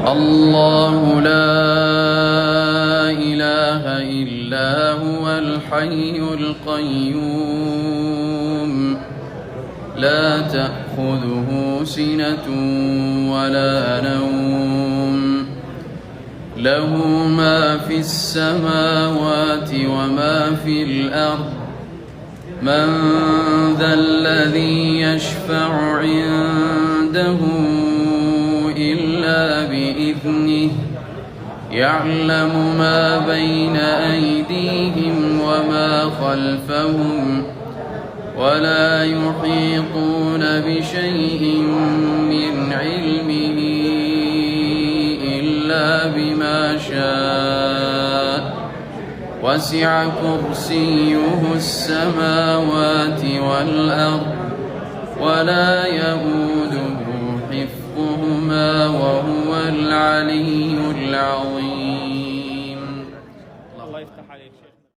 الله لا إله إلا هو الحي القيوم لا تأخذه سنة ولا نوم له ما في السماوات وما في الأرض من ذا الذي يشفع عنده إلا بإذنه يعلم ما بين أيديهم وما خلفهم ولا يحيطون بشيء من علمه إلا بما شاء وسع كرسيه السماوات والأرض ولا يئوده حفظهما وهو العلي العظيم. الله يفتح عليك شيخ.